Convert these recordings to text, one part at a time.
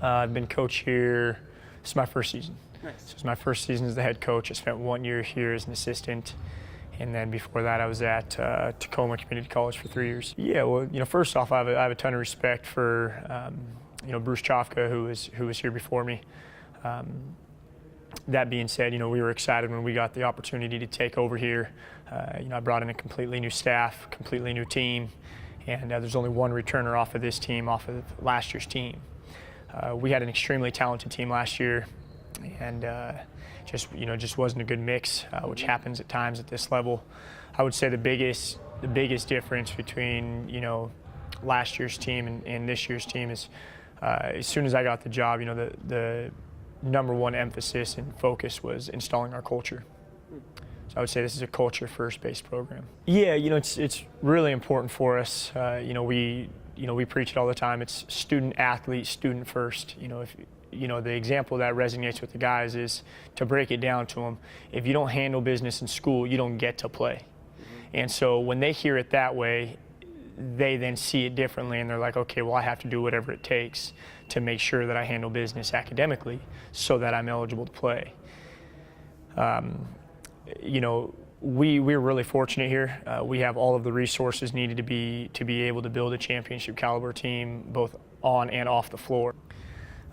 I've been coach here. This is my first season. Nice. So it's my first season as the head coach. I spent 1 year here as an assistant. And then before that, I was at Tacoma Community College for 3 years. Yeah, well, first off, I have a ton of respect for, Bruce Chofka, who was here before me. That being said, we were excited when we got the opportunity to take over here. I brought in a completely new staff, completely new team, and there's only one returner off of this team, off of last year's team. We had an extremely talented team last year, and just wasn't a good mix, which happens at times at this level. I would say the biggest difference between last year's team and this year's team is as soon as I got the job, the number one emphasis and focus was installing our culture. So I would say this is a culture first based program. Yeah, it's really important for us. We preach it all the time. It's student athlete, student first. The example that resonates with the guys is to break it down to them. If you don't handle business in school, you don't get to play. And so when they hear it that way, they then see it differently, and they're like, okay, well, I have to do whatever it takes to make sure that I handle business academically so that I'm eligible to play. We're really fortunate here. We have all of the resources needed to be able to build a championship caliber team, both on and off the floor.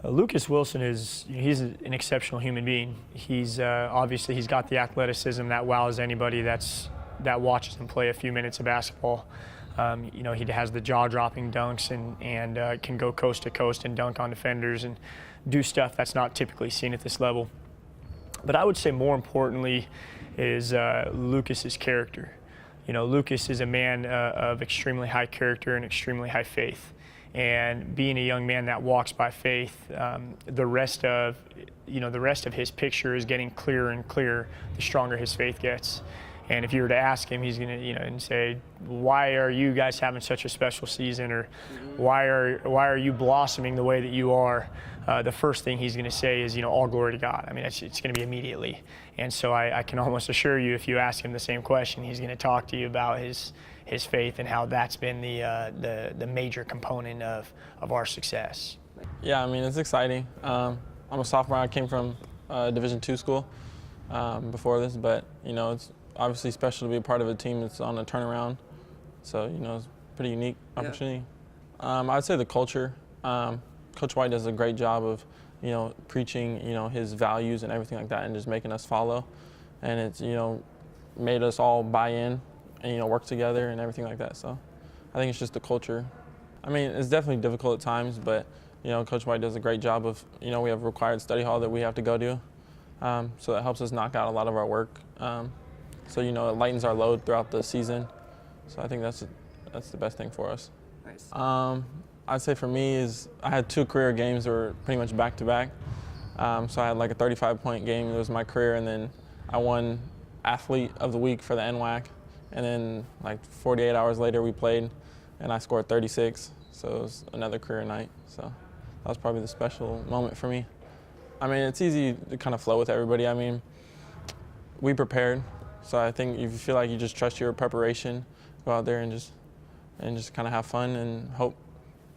Lucas Wilson he's an exceptional human being. He's obviously he's got the athleticism that wows anybody that watches him play a few minutes of basketball. He has the jaw-dropping dunks and can go coast to coast and dunk on defenders and do stuff that's not typically seen at this level. But I would say more importantly is Lucas's character. Lucas is a man of extremely high character and extremely high faith. And being a young man that walks by faith, the rest of his picture is getting clearer and clearer the stronger his faith gets. And if you were to ask him, he's going to, and say, why are you guys having such a special season, or why are you blossoming the way that you are? The first thing he's going to say is, all glory to God. I mean, it's going to be immediately. And so I can almost assure you, if you ask him the same question, he's going to talk to you about his faith and how that's been the major component of our success. Yeah, I mean, it's exciting. I'm a sophomore. I came from Division II school before this, but it's obviously special to be a part of a team that's on a turnaround. So, it's a pretty unique opportunity. I'd say the culture. Coach White does a great job of, preaching, his values and everything like that, and just making us follow. And it's, made us all buy in and, work together and everything like that. So I think it's just the culture. I mean, it's definitely difficult at times, but, Coach White does a great job of, we have a required study hall that we have to go to. So that helps us knock out a lot of our work. So, it lightens our load throughout the season. So I think that's the best thing for us. Nice. I'd say for me is I had 2 career games that were pretty much back-to-back. So I had like a 35-point game. It was my career, and then I won Athlete of the Week for the NWAC. And then like 48 hours later we played, and I scored 36. So it was another career night. So that was probably the special moment for me. I mean, it's easy to kind of flow with everybody. I mean, we prepared. So I think if you feel like you just trust your preparation, go out there and just kind of have fun and hope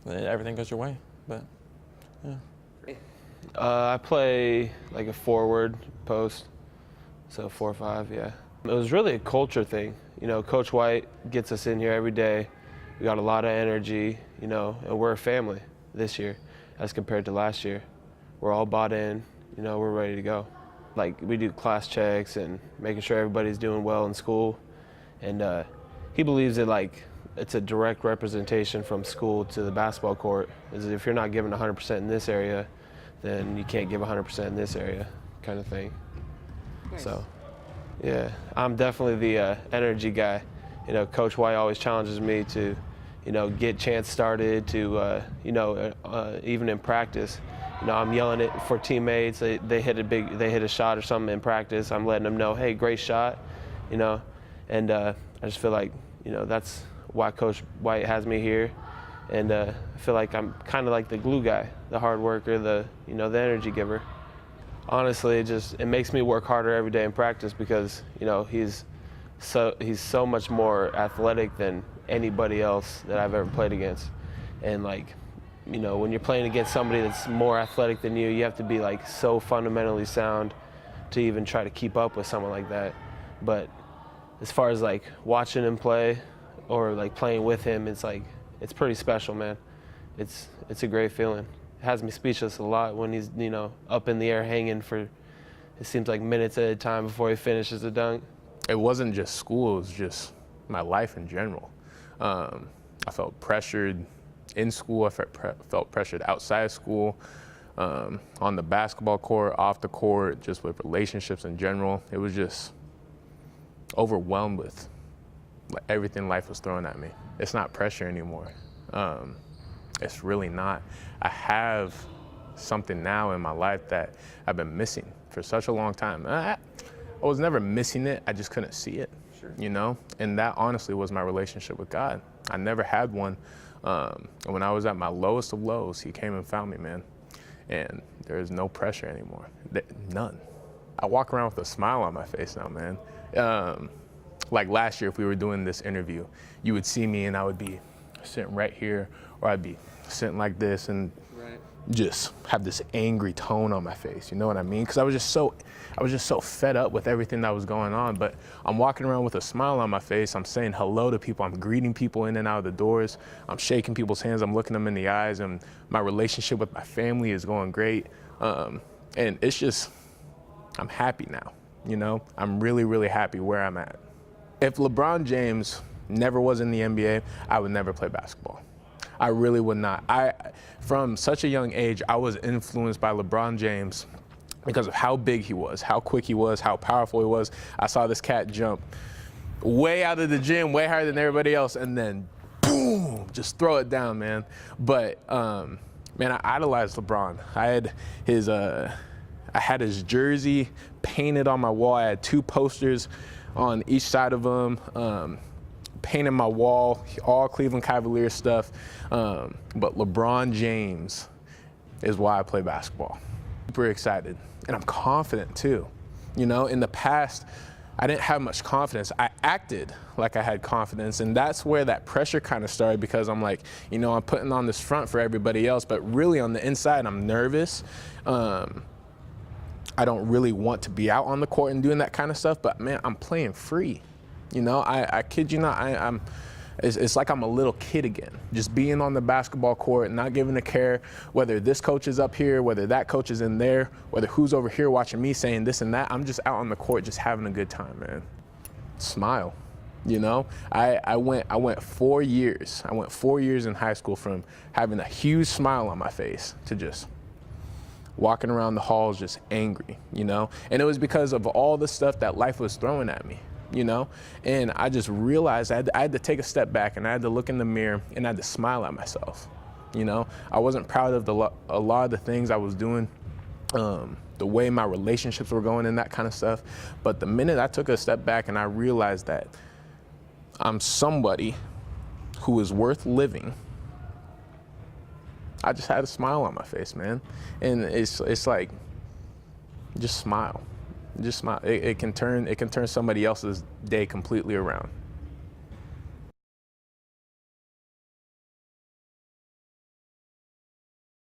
that everything goes your way. But yeah. I play like a forward post, so 4 or 5, yeah. It was really a culture thing. Coach White gets us in here every day. We got a lot of energy, and we're a family this year as compared to last year. We're all bought in, we're ready to go. Like, we do class checks and making sure everybody's doing well in school. And he believes that, like, it's a direct representation from school to the basketball court. Is if you're not giving 100% in this area, then you can't give 100% in this area, kind of thing. Nice. So, yeah, I'm definitely the energy guy. Coach White always challenges me to, get chance started, to, even in practice. I'm yelling it for teammates. They hit a shot or something in practice. I'm letting them know, hey, great shot, And I just feel like, that's why Coach White has me here. And I feel like I'm kind of like the glue guy, the hard worker, the energy giver. Honestly, it makes me work harder every day in practice because, he's so much more athletic than anybody else that I've ever played against. And like, you know, when you're playing against somebody that's more athletic than you have to be like so fundamentally sound to even try to keep up with someone like that. But as far as like watching him play or like playing with him, it's like, it's pretty special, man. It's a great feeling. It has me speechless a lot when he's, you know, up in the air hanging for, it seems like minutes at a time before he finishes a dunk. It wasn't just school, it was just my life in general. I felt pressured in school, I felt pressured outside of school, on the basketball court, off the court, just with relationships in general. It was just overwhelmed with like everything life was throwing at me. It's not pressure anymore. It's really not. I have something now in my life that I've been missing for such a long time. I was never missing it, I just couldn't see it, you know? And that honestly was my relationship with God. I never had one. And when I was at my lowest of lows, he came and found me, man. And there is no pressure anymore, none. I walk around with a smile on my face now, man. Like last year, if we were doing this interview, you would see me and I would be sitting right here, or I'd be sitting like this and just have this angry tone on my face, you know what I mean? Because I was just so fed up with everything that was going on. But I'm walking around with a smile on my face. I'm saying hello to people. I'm greeting people in and out of the doors. I'm shaking people's hands. I'm looking them in the eyes. And my relationship with my family is going great. And it's just, I'm happy now, you know? I'm really, really happy where I'm at. If LeBron James never was in the NBA, I would never play basketball. I really would not. From such a young age, I was influenced by LeBron James because of how big he was, how quick he was, how powerful he was. I saw this cat jump way out of the gym, way higher than everybody else, and then boom, just throw it down, man. But man, I idolized LeBron. I had his jersey painted on my wall. I had 2 posters on each side of him. Painted my wall, all Cleveland Cavaliers stuff. But LeBron James is why I play basketball. Super excited, and I'm confident too. You know, in the past, I didn't have much confidence. I acted like I had confidence, and that's where that pressure kind of started, because I'm like, you know, I'm putting on this front for everybody else, but really on the inside, I'm nervous. I don't really want to be out on the court and doing that kind of stuff, but man, I'm playing free. You know, I kid you not, it's like I'm a little kid again, just being on the basketball court, not giving a care whether this coach is up here, whether that coach is in there, whether who's over here watching me saying this and that. I'm just out on the court, just having a good time, man. Smile, you know? I went 4 years. I went 4 years in high school from having a huge smile on my face to just walking around the halls just angry, you know? And it was because of all the stuff that life was throwing at me, you know? And I just realized I had to take a step back, and I had to look in the mirror, and I had to smile at myself, you know? I wasn't proud of a lot of the things I was doing, the way my relationships were going and that kind of stuff. But the minute I took a step back and I realized that I'm somebody who is worth living, I just had a smile on my face, man. And it's like, just smile. Just smile. It can turn somebody else's day completely around.